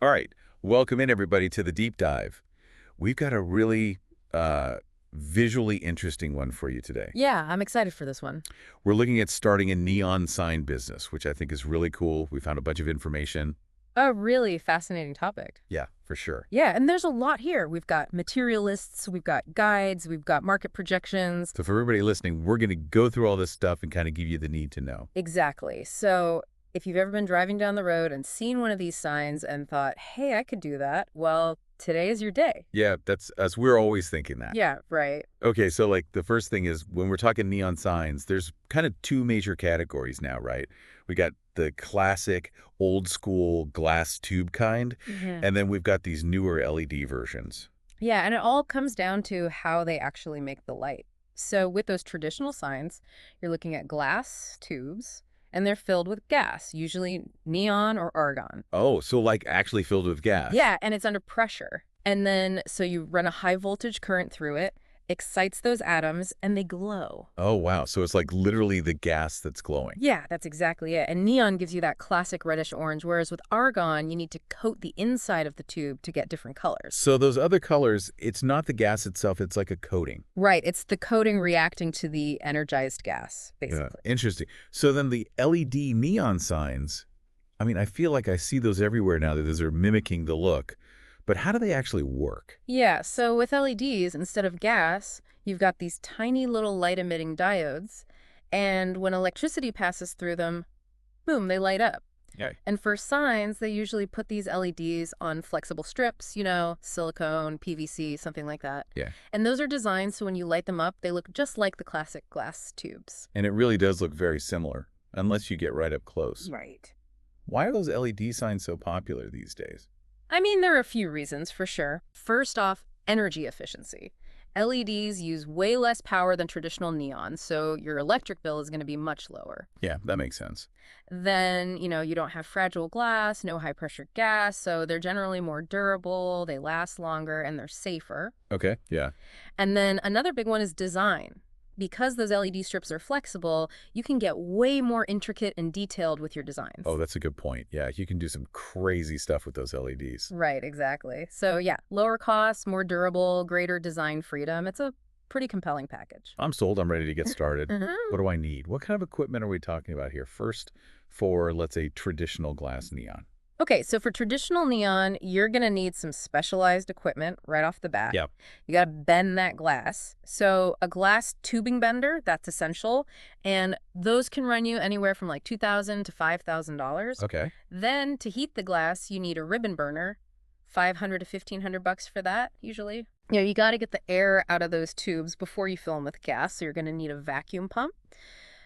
All right, welcome in everybody to the deep dive. We've got a really visually interesting one for you today. Yeah, I'm excited for this one. We're looking at starting a neon sign business, which I think is really cool. We found a bunch of information. A really fascinating topic. Yeah, for sure. Yeah, and there's a lot here. We've got materialists, we've got guides, we've got market projections. So for everybody listening, we're going to go through all this stuff and kind of give you the need to know. Exactly. So if you've ever been driving down the road and seen one of these signs and thought, hey, I could do that, well, today is your day. Yeah, that's us. We're always thinking that. Yeah, right. Okay, so like the first thing is when we're talking neon signs, there's kind of two major categories now, right? We got the classic old school glass tube kind, Mhm. and then we've got these newer LED versions. Yeah, and it all comes down to how they actually make the light. So with those traditional signs, you're looking at glass tubes, and they're filled with gas, usually neon or argon. Oh, so like actually filled with gas. Yeah, and it's under pressure. And then, so you run a high voltage current through it, excites those atoms, and they glow. Oh, wow. So it's like literally the gas that's glowing. Yeah, that's exactly it. And neon gives you that classic reddish orange, whereas with argon, you need to coat the inside of the tube to get different colors. So those other colors, it's not the gas itself, it's like a coating. Right, it's the coating reacting to the energized gas, Yeah, basically. interesting. So then the LED neon signs, I mean, I feel like I see those everywhere now that those are mimicking the look. But how do they actually work? Yeah, so with LEDs, instead of gas, you've got these tiny little light-emitting diodes, and when electricity passes through them, boom, they light up. Yeah. And for signs, they usually put these LEDs on flexible strips, silicone, PVC, something like that. Yeah. And those are designed so when you light them up, they look just like the classic glass tubes. And it really does look very similar, unless you get right up close. Right. Why are those LED signs so popular these days? I mean, there are a few reasons for sure. First off, energy efficiency. LEDs use way less power than traditional neon, so your electric bill is going to be much lower. Yeah, that makes sense. Then, you don't have fragile glass, no high pressure gas, so they're generally more durable, they last longer, and they're safer. Okay, yeah. And then another big one is design. Because those LED strips are flexible, you can get way more intricate and detailed with your designs. Oh, that's a good point. Yeah, you can do some crazy stuff with those LEDs. Right, exactly. So yeah, lower costs, more durable, greater design freedom. It's a pretty compelling package. I'm sold. I'm ready to get started. What Mhm. do I need? What kind of equipment are we talking about here? First, for, let's say, traditional glass neon. Okay, so for traditional neon, you're going to need some specialized equipment right off the bat. Yep. You got to bend that glass. So a glass tubing bender, that's essential. And those can run you anywhere from like $2,000 to $5,000. Okay. Then to heat the glass, you need a ribbon burner, 500 to 1,500 bucks for that, usually. You got to get the air out of those tubes before you fill them with gas, so you're going to need a vacuum pump.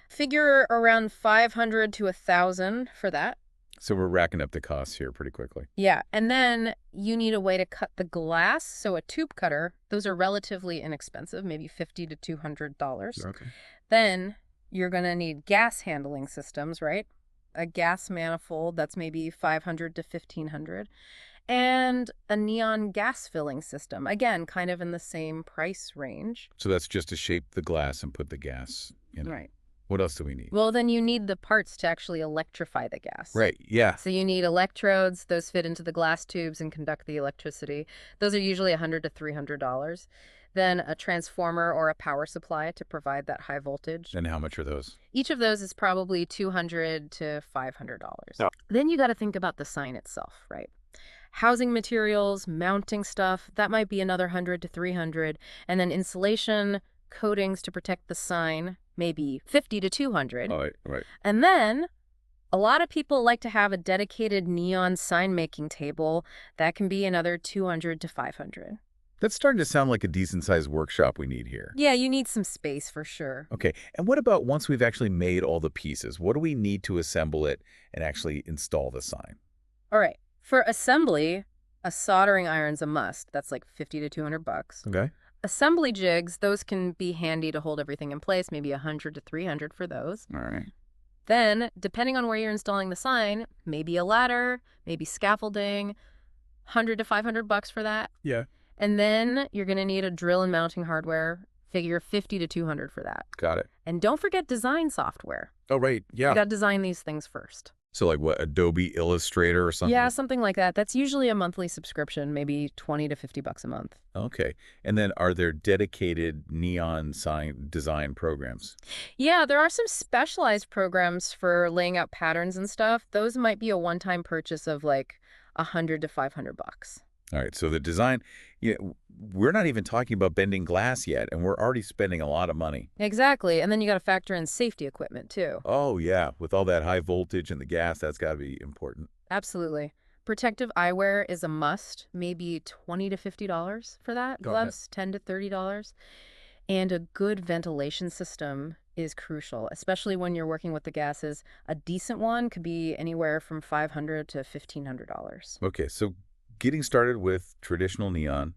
Figure around 500 to 1,000 for that. So we're racking up the costs here pretty quickly. Yeah, and then you need a way to cut the glass. So a tube cutter, those are relatively inexpensive, maybe $50 to $200. Okay. Then you're going to need gas handling systems, right? A gas manifold, that's maybe 500 to 1,500. And a neon gas filling system, again, kind of in the same price range. So that's just to shape the glass and put the gas in it. Right. What else do we need? Well, then you need the parts to actually electrify the gas. Right. Yeah. So you need electrodes, those fit into the glass tubes and conduct the electricity. Those are usually $100 to $300. Then a transformer or a power supply to provide that high voltage. And how much are those? Each of those is probably $200 to $500. Oh. Then you got to think about the sign itself, right? Housing materials, mounting stuff, that might be another 100 to 300. And then insulation, coatings to protect the sign, maybe 50 to 200. All right. Right. And then a lot of people like to have a dedicated neon sign making table that can be another 200 to 500. That's starting to sound like a decent sized workshop we need here. Yeah, you need some space for sure. Okay. And what about once we've actually made all the pieces? What do we need to assemble it and actually install the sign? All right. For assembly, a soldering iron's a must. That's like 50 to 200 bucks. Okay. Assembly jigs, those can be handy to hold everything in place, maybe 100 to 300 for those. All right. Then, depending on where you're installing the sign, maybe a ladder, maybe scaffolding, 100 to 500 bucks for that. Yeah. And then you're going to need a drill and mounting hardware, figure 50 to 200 for that. Got it. And don't forget design software. Oh, right. You Yeah. got to design these things first. So like what, Adobe Illustrator or something? Yeah, something like that. That's usually a monthly subscription, maybe 20 to 50 bucks a month. Okay. And then are there dedicated neon sign design programs? Yeah, there are some specialized programs for laying out patterns and stuff. Those might be a one-time purchase of like 100 to 500 bucks. All right. So the design, we're not even talking about bending glass yet, and we're already spending a lot of money. Exactly. And then you got to factor in safety equipment too. Oh, yeah. With all that high voltage and the gas, that's got to be important. Absolutely. Protective eyewear is a must, maybe $20 to $50 for that. Go ahead. Gloves, $10 to $30. And a good ventilation system is crucial, especially when you're working with the gases. A decent one could be anywhere from $500 to $1,500. Okay. So getting started with traditional neon,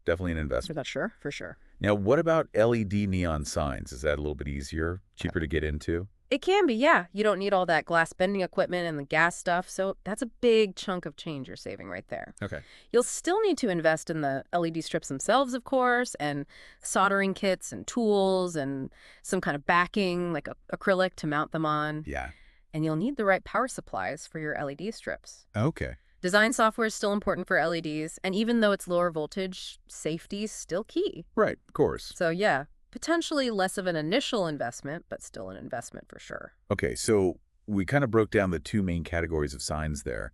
definitely an investment. For sure. Now, what about LED neon signs? Is that a little bit easier, cheaper to get into? It can be, yeah. You don't need all that glass bending equipment and the gas stuff, so that's a big chunk of change you're saving right there. Okay. You'll still need to invest in the LED strips themselves, of course, and soldering kits and tools and some kind of backing, like acrylic to mount them on. Yeah. And you'll need the right power supplies for your LED strips. Okay. Design software is still important for LEDs, and even though it's lower voltage, safety's still key. Right. Of course. So yeah, potentially less of an initial investment, but still an investment for sure. Okay. So we kind of broke down the two main categories of signs there.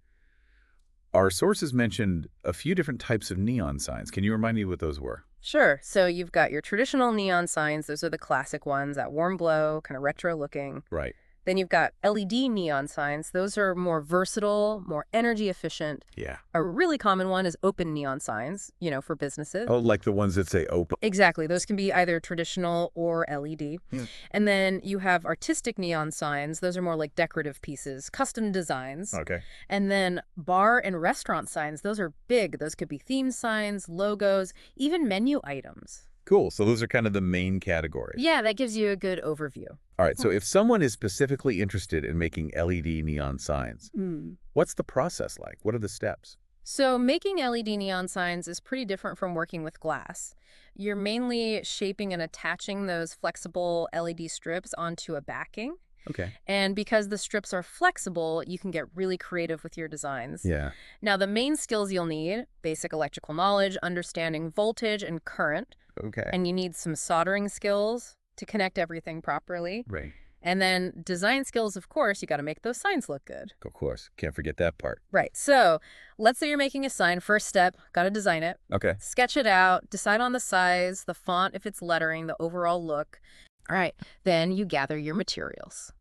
Our sources mentioned a few different types of neon signs. Can you remind me what those were? Sure. So you've got your traditional neon signs. Those are the classic ones, that warm glow, kind of retro looking. Right. Then you've got LED neon signs. Those are more versatile, more energy efficient. Yeah. A really common one is open neon signs, for businesses. Oh, like the ones that say open. Exactly. Those can be either traditional or LED. Hmm. And then you have artistic neon signs. Those are more like decorative pieces, custom designs. Okay. And then bar and restaurant signs. Those are big. Those could be theme signs, logos, even menu items. Cool. So those are kind of the main categories. Yeah, that gives you a good overview. All right. So if someone is specifically interested in making LED neon signs, what's the process like? What are the steps? So making LED neon signs is pretty different from working with glass. You're mainly shaping and attaching those flexible LED strips onto a backing. Okay. And because the strips are flexible, you can get really creative with your designs. Yeah. Now, the main skills you'll need, basic electrical knowledge, understanding voltage and current, Okay. and you need some soldering skills to connect everything properly. Right. And then design skills, of course, you got to make those signs look good. Of course. Can't forget that part. Right. So let's say you're making a sign. First step, got to design it. Okay. Sketch it out, decide on the size, the font, if it's lettering, the overall look. All right. Then you gather your materials.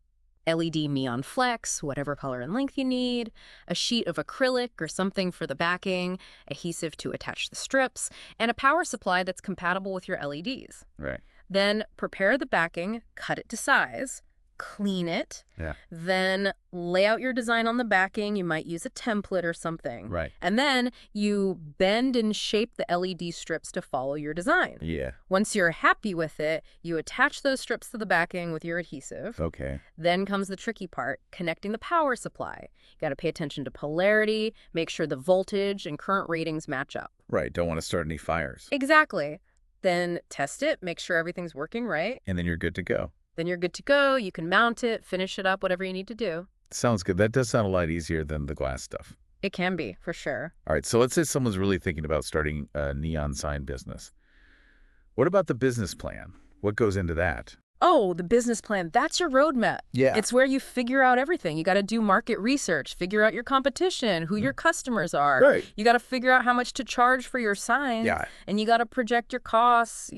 LED neon flex, whatever color and length you need, a sheet of acrylic or something for the backing, adhesive to attach the strips, and a power supply that's compatible with your LEDs. Right. Then prepare the backing, cut it to size, clean it, Yeah. then lay out your design on the backing. You might use a template or something. Right. And then you bend and shape the LED strips to follow your design. Yeah. Once you're happy with it, you attach those strips to the backing with your adhesive. Okay. Then comes the tricky part, connecting the power supply. You got to pay attention to polarity, make sure the voltage and current ratings match up. Right. Don't want to start any fires. Exactly. Then test it, make sure everything's working right. And then you're good to go. Then you're good to go. You can mount it, finish it up, whatever you need to do. Sounds good. That does sound a lot easier than the glass stuff. It can be, for sure. All right. So let's say someone's really thinking about starting a neon sign business. What about the business plan? What goes into that? Oh, the business plan. That's your roadmap. Yeah. It's where you figure out everything. You got to do market research, figure out your competition, who your customers are. Right. You got to figure out how much to charge for your signs. Yeah. And you got to project your costs,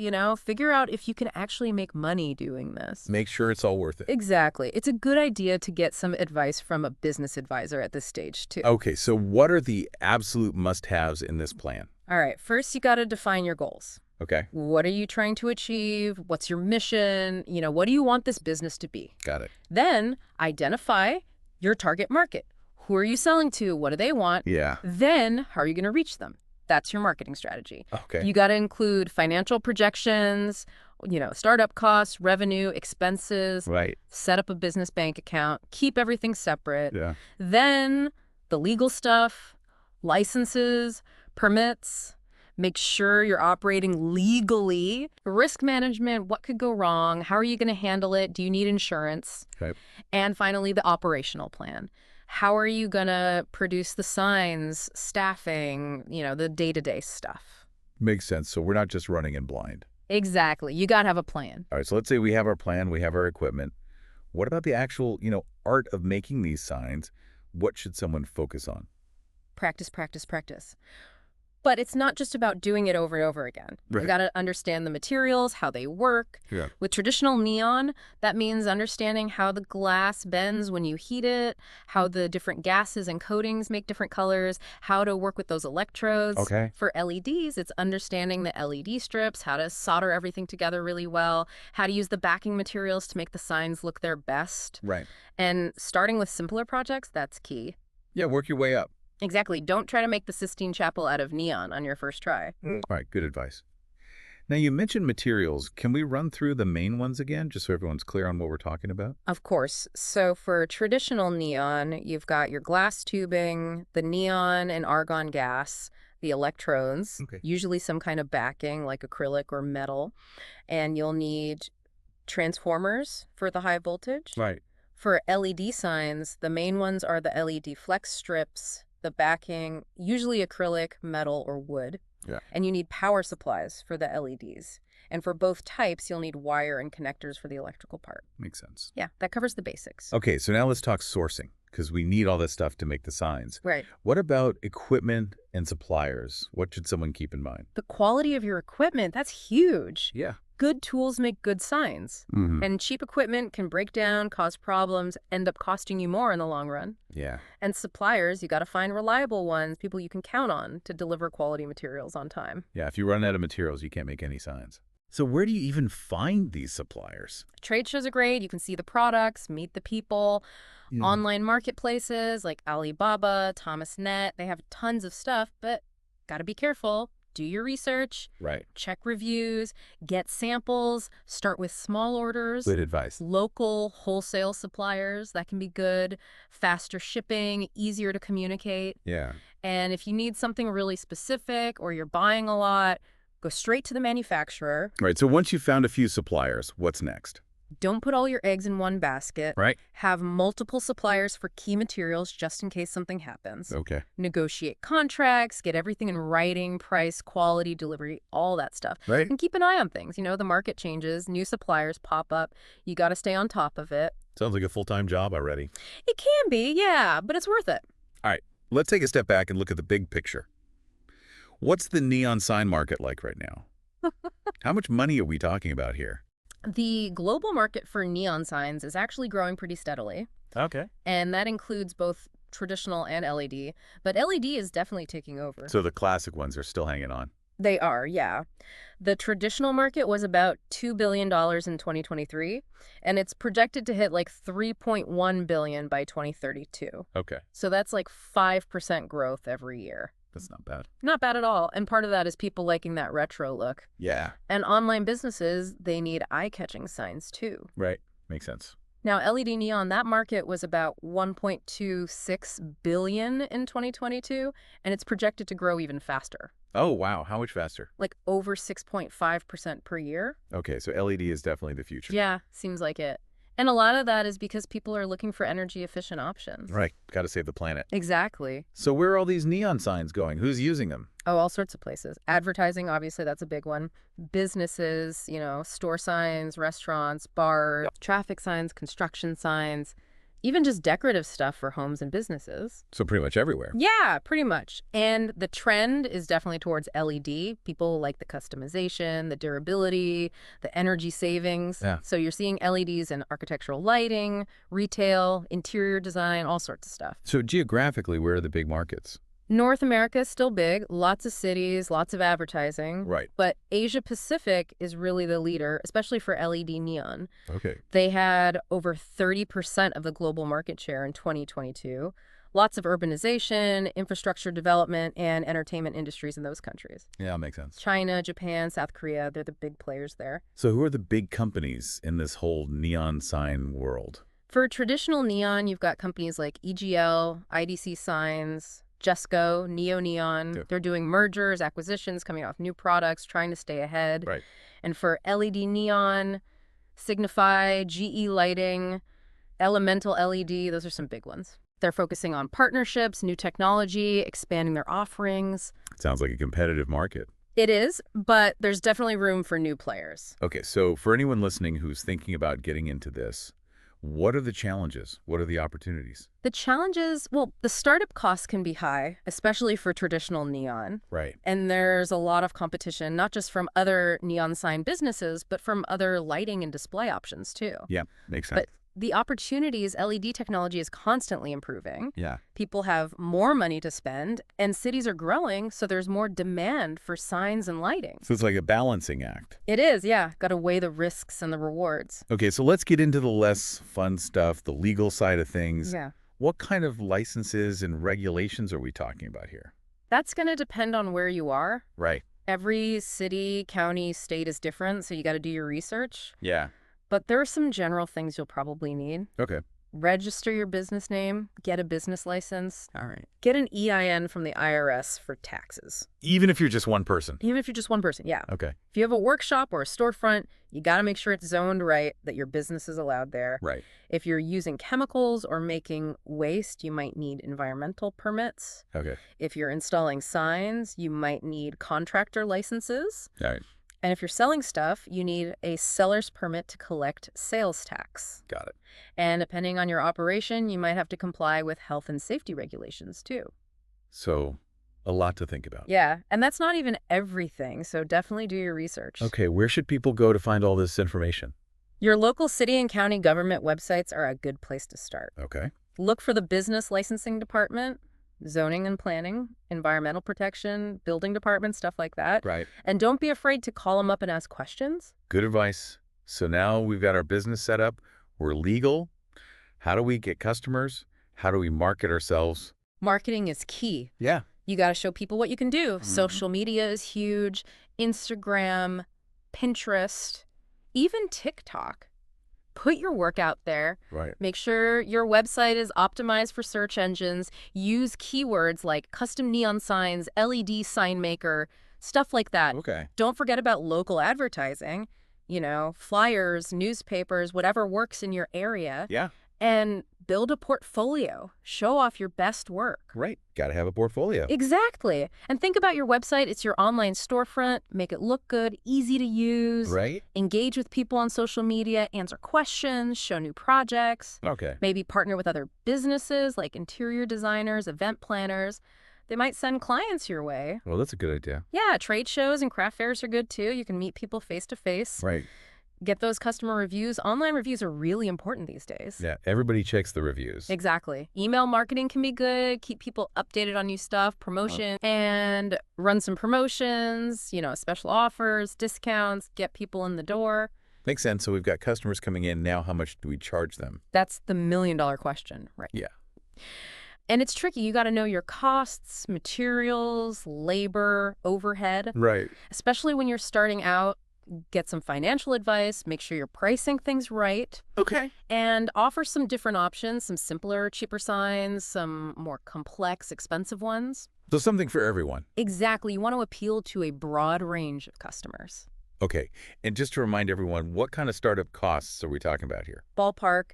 figure out if you can actually make money doing this. Make sure it's all worth it. Exactly. It's a good idea to get some advice from a business advisor at this stage, too. Okay. So what are the absolute must-haves in this plan? All right. First, you got to define your goals. Okay. What are you trying to achieve? What's your mission? What do you want this business to be? Got it. Then identify your target market. Who are you selling to? What do they want? Yeah. Then how are you going to reach them? That's your marketing strategy. Okay. You got to include financial projections, startup costs, revenue, expenses, Right. set up a business bank account, keep everything separate. Yeah. Then the legal stuff, licenses, permits. Make sure you're operating legally. Risk management, what could go wrong? How are you going to handle it? Do you need insurance? Okay. And finally, the operational plan. How are you going to produce the signs, staffing, the day-to-day stuff? Makes sense. So we're not just running in blind. Exactly. You got to have a plan. All right, so let's say we have our plan, we have our equipment. What about the actual, art of making these signs? What should someone focus on? Practice, practice, practice. But it's not just about doing it over and over again. You Right. got to understand the materials, how they work. Yeah. With traditional neon, that means understanding how the glass bends when you heat it, how the different gases and coatings make different colors, how to work with those electrodes. Okay. For LEDs, it's understanding the LED strips, how to solder everything together really well, how to use the backing materials to make the signs look their best. Right. And starting with simpler projects, that's key. Yeah, work your way up. Exactly. Don't try to make the Sistine Chapel out of neon on your first try. All right, good advice. Now, you mentioned materials. Can we run through the main ones again, just so everyone's clear on what we're talking about? Of course. So for traditional neon, you've got your glass tubing, the neon and argon gas, the electrodes, Okay. usually some kind of backing like acrylic or metal, and you'll need transformers for the high voltage. Right. For LED signs, the main ones are the LED flex strips, the backing, usually acrylic, metal, or wood. Yeah. And you need power supplies for the LEDs. And for both types, you'll need wire and connectors for the electrical part. Makes sense. Yeah, that covers the basics. Okay, so now let's talk sourcing, because we need all this stuff to make the signs. Right. What about equipment and suppliers? What should someone keep in mind? The quality of your equipment, that's huge. Yeah. Good tools make good signs. Mm-hmm. And cheap equipment can break down, cause problems, end up costing you more in the long run. Yeah. And suppliers, you got to find reliable ones, people you can count on to deliver quality materials on time. Yeah, if you run out of materials, you can't make any signs. So where do you even find these suppliers? Trade shows are great. You can see the products, meet the people. Yeah. Online marketplaces like Alibaba, ThomasNet, they have tons of stuff, but got to be careful. Do your research, Right. check reviews, get samples, start with small orders. Good advice. Local wholesale suppliers, that can be good. Faster shipping, easier to communicate. Yeah. And if you need something really specific or you're buying a lot, go straight to the manufacturer. Right, so once you've found a few suppliers, what's next? Don't put all your eggs in one basket. Right. Have multiple suppliers for key materials just in case something happens. Okay. Negotiate contracts, get everything in writing, price, quality, delivery, all that stuff. Right. And keep an eye on things. The market changes, new suppliers pop up. You got to stay on top of it. Sounds like a full-time job already. It can be, yeah, but it's worth it. All right, let's take a step back and look at the big picture. What's the neon sign market like right now? How much money are we talking about here? The global market for neon signs is actually growing pretty steadily, Okay. and that includes both traditional and LED, but LED is definitely taking over. So the classic ones are still hanging on. They are, yeah. The traditional market was about $2 billion in 2023, and it's projected to hit like $3.1 billion by 2032. Okay. So that's like 5% growth every year. That's not bad. Not bad at all. And part of that is people liking that retro look. Yeah. And online businesses, they need eye-catching signs too. Right. Makes sense. Now, LED neon, that market was about $1.26 billion in 2022, and it's projected to grow even faster, Oh, wow. How much faster? like over 6.5% per year. Okay, so LED is definitely the future. Yeah, seems like it. And a lot of that is because people are looking for energy-efficient options. Right. Got to save the planet. Exactly. So where are all these neon signs going? Who's using them? Oh, all sorts of places. Advertising, obviously, that's a big one. Businesses, store signs, restaurants, bars, traffic signs, construction signs, even just decorative stuff for homes and businesses. So pretty much everywhere. Yeah, pretty much. And the trend is definitely towards LED. People like the customization, the durability, the energy savings. Yeah. So you're seeing LEDs in architectural lighting, retail, interior design, all sorts of stuff. So geographically, where are the big markets? North America is still big, lots of cities, lots of advertising. Right. But Asia Pacific is really the leader, especially for LED neon. Okay. They had over 30% of the global market share in 2022. Lots of urbanization, infrastructure development, and entertainment industries in those countries. Yeah, makes sense. China, Japan, South Korea, they're the big players there. So who are the big companies in this whole neon sign world? For traditional neon, you've got companies like EGL, IDC Signs, Jesco, Neo Neon. Yeah. They're doing mergers, acquisitions, coming out with new products, trying to stay ahead. Right. And for LED neon, Signify, GE Lighting, Elemental LED, those are some big ones. They're focusing on partnerships, new technology, expanding their offerings. Sounds like a competitive market. It is, but there's definitely room for new players. Okay, so for anyone listening who's thinking about getting into this, what are the challenges? What are the opportunities? The challenges, well, the startup costs can be high, especially for traditional neon. Right. And there's a lot of competition, not just from other neon sign businesses, but from other lighting and display options too. Yeah, makes sense. But the opportunities, LED technology is constantly improving. Yeah. People have more money to spend, and cities are growing, so there's more demand for signs and lighting. So it's like a balancing act. It is, yeah. Got to weigh the risks and the rewards. Okay, so let's get into the less fun stuff, the legal side of things. Yeah. What kind of licenses and regulations are we talking about here? That's going to depend on where you are. Right. Every city, county, state is different, so you got to do your research. Yeah. But there are some general things you'll probably need. Okay. Register your business name, get a business license, All right. get an EIN from the IRS for taxes. Even if you're just one person? Even if you're just one person, yeah. Okay. If you have a workshop or a storefront, you got to make sure it's zoned right, that your business is allowed there. Right. If you're using chemicals or making waste, you might need environmental permits. Okay. If you're installing signs, you might need contractor licenses. All right. And if you're selling stuff, you need a seller's permit to collect sales tax. Got it. And depending on your operation, you might have to comply with health and safety regulations too. So a lot to think about. Yeah, and that's not even everything, so definitely do your research. Okay, where should people go to find all this information? Your local city and county government websites are a good place to start. Okay. Look for the business licensing department, zoning and planning, environmental protection, building department, stuff like that. Right. And don't be afraid to call them up and ask questions. Good advice. So now we've got our business set up. We're legal. How do we get customers? How do we market ourselves? Marketing is key. Yeah. You got to show people what you can do. Social media is huge. Instagram, Pinterest, even TikTok. Put your work out there. Right. Make sure your website is optimized for search engines. Use keywords like custom neon signs, LED sign maker, stuff like that. Okay. Don't forget about local advertising, flyers, newspapers, whatever works in your area. Yeah. And build a portfolio. Show off your best work. Right. Got to have a portfolio. Exactly. And think about your website. It's your online storefront. Make it look good, easy to use. Right. Engage with people on social media, answer questions, show new projects. Okay. Maybe partner with other businesses like interior designers, event planners. They might send clients your way. Well, that's a good idea. Yeah, trade shows and craft fairs are good too. You can meet people face to face. Right. Get those customer reviews. Online reviews are really important these days. Yeah. Everybody checks the reviews. Exactly. Email marketing can be good. Keep people updated on new stuff, promotion, and run some promotions, special offers, discounts, get people in the door. Makes sense. So we've got customers coming in. Now, how much do we charge them? That's the million-dollar question, right? Yeah. And it's tricky. You got to know your costs, materials, labor, overhead, Right. especially when you're starting out. Get some financial advice, make sure you're pricing things right, Okay. and offer some different options, some simpler, cheaper signs, some more complex, expensive ones. So something for everyone. Exactly. You want to appeal to a broad range of customers. Okay. And just to remind everyone, what kind of startup costs are we talking about here? Ballpark,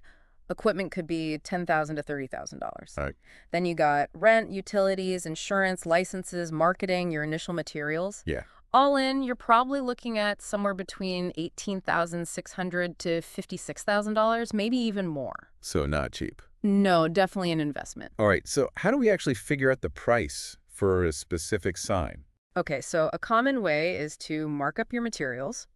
equipment could be $10,000 to $30,000. All right. Then you got rent, utilities, insurance, licenses, marketing, your initial materials. Yeah. All in, you're probably looking at somewhere between $18,600 to $56,000, maybe even more. So not cheap. No, definitely an investment. All right. So how do we actually figure out the price for a specific sign? Okay, so a common way is to mark up your materials,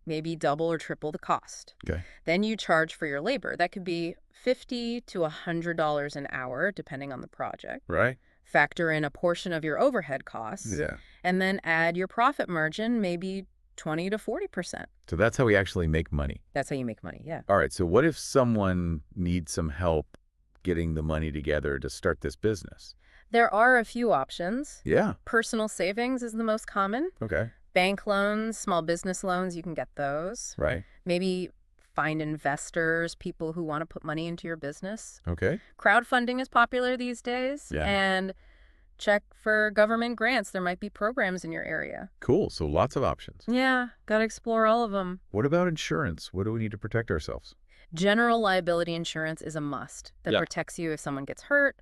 maybe double or triple the cost. Okay. Then you charge for your labor. That could be $50 to $100 an hour, depending on the project. Right? Factor in a portion of your overhead costs, Yeah. and then add your profit margin, maybe 20 to 40%. So that's how we actually make money. That's how you make money, yeah. All right. So what if someone needs some help getting the money together to start this business? There are a few options. Yeah. Personal savings is the most common. Okay. Bank loans, small business loans, you can get those. Right. Maybe find investors, people who want to put money into your business. Okay. Crowdfunding is popular these days. Yeah. And check for government grants. There might be programs in your area. Cool. So lots of options. Yeah, got to explore all of them. What about insurance? What do we need to protect ourselves? General liability insurance is a must that Yeah. protects you if someone gets hurt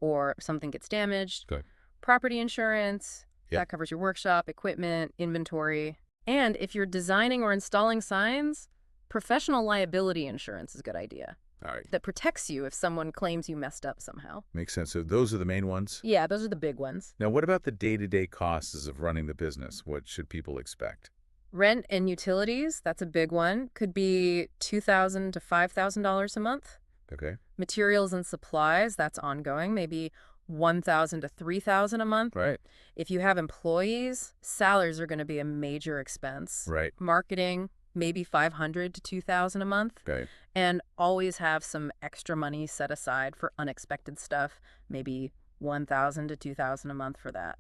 or something gets damaged. Good. Property insurance, Yep. that covers your workshop, equipment, inventory. And if you're designing or installing signs, professional liability insurance is a good idea. All right. That protects you if someone claims you messed up somehow. Makes sense. So those are the main ones. Yeah, those are the big ones. Now, what about the day-to-day costs of running the business? What should people expect? Rent and utilities, that's a big one. Could be $2,000 to $5,000 a month. Okay. Materials and supplies, that's ongoing, maybe $1,000 to $3,000 a month. Right. If you have employees, salaries are going to be a major expense. Right. Marketing, maybe $500 to $2,000 a month. Okay. And always have some extra money set aside for unexpected stuff, maybe $1,000 to $2,000 a month for that.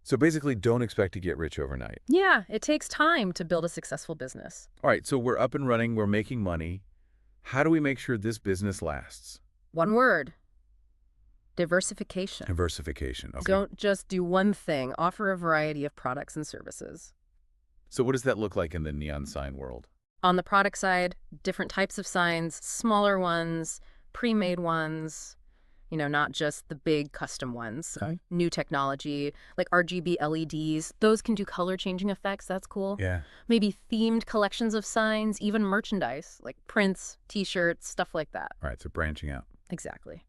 So basically, don't expect to get rich overnight. Yeah, it takes time to build a successful business. All right. So we're up and running. We're making money. How do we make sure this business lasts? One word: diversification. Diversification. Okay. Don't just do one thing. Offer a variety of products and services. So what does that look like in the neon sign world? On the product side, different types of signs, smaller ones, pre-made ones, not just the big custom ones. Okay. New technology, like RGB LEDs, those can do color changing effects. That's cool. Yeah. Maybe themed collections of signs, even merchandise, like prints, t-shirts, stuff like that. All right. So branching out. Exactly.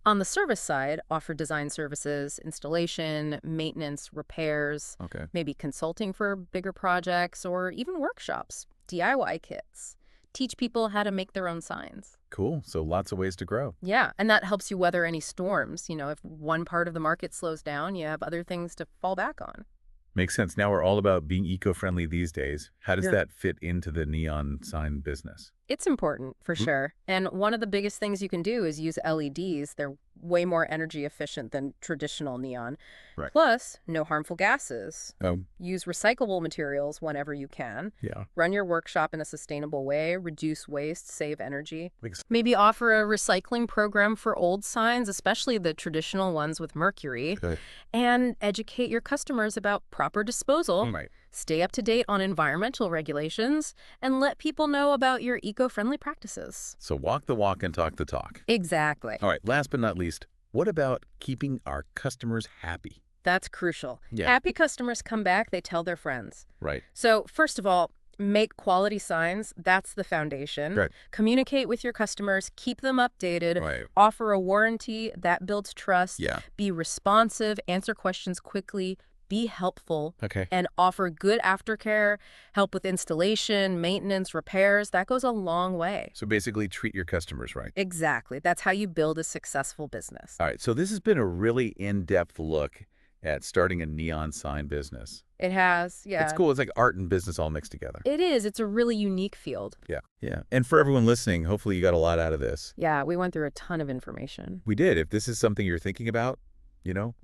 On the service side, offer design services, installation, maintenance, repairs, Okay. maybe consulting for bigger projects, or even workshops, DIY kits. Teach people how to make their own signs. Cool. So lots of ways to grow. Yeah, and that helps you weather any storms. If one part of the market slows down, you have other things to fall back on. Makes sense. Now we're all about being eco-friendly these days. How does Yeah. that fit into the neon sign business? It's important, for sure. And one of the biggest things you can do is use LEDs. They're way more energy efficient than traditional neon. Right. Plus, no harmful gases. Oh, Use recyclable materials whenever you can. yeah. Run your workshop in a sustainable way. Reduce waste, save energy. Makes Maybe offer a recycling program for old signs, especially the traditional ones with mercury. Good. And educate your customers about proper disposal. Right. Stay up to date on environmental regulations, and let people know about your eco-friendly practices. So walk the walk and talk the talk. Exactly. All right. Last but not least, what about keeping our customers happy? That's crucial. Yeah. Happy customers come back, they tell their friends. Right. So first of all, make quality signs. That's the foundation. Right. Communicate with your customers. Keep them updated. Right. Offer a warranty. That builds trust. Yeah. Be responsive. Answer questions quickly. Be helpful. Okay. And offer good aftercare, help with installation, maintenance, repairs. That goes a long way. So basically treat your customers right. Exactly. That's how you build a successful business. All right. So this has been a really in-depth look at starting a neon sign business. It has, yeah. It's cool. It's like art and business all mixed together. It is. It's a really unique field. Yeah. Yeah. And for everyone listening, hopefully you got a lot out of this. Yeah, we went through a ton of information. We did. If this is something you're thinking about,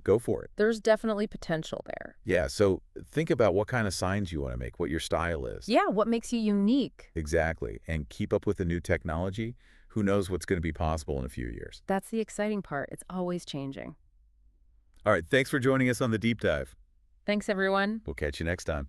go for it. There's definitely potential there. Yeah. So think about what kind of signs you want to make, what your style is. Yeah, what makes you unique? Exactly. And keep up with the new technology. Who knows what's going to be possible in a few years. That's the exciting part. It's always changing. All right. Thanks for joining us on the Deep Dive. Thanks, everyone. We'll catch you next time.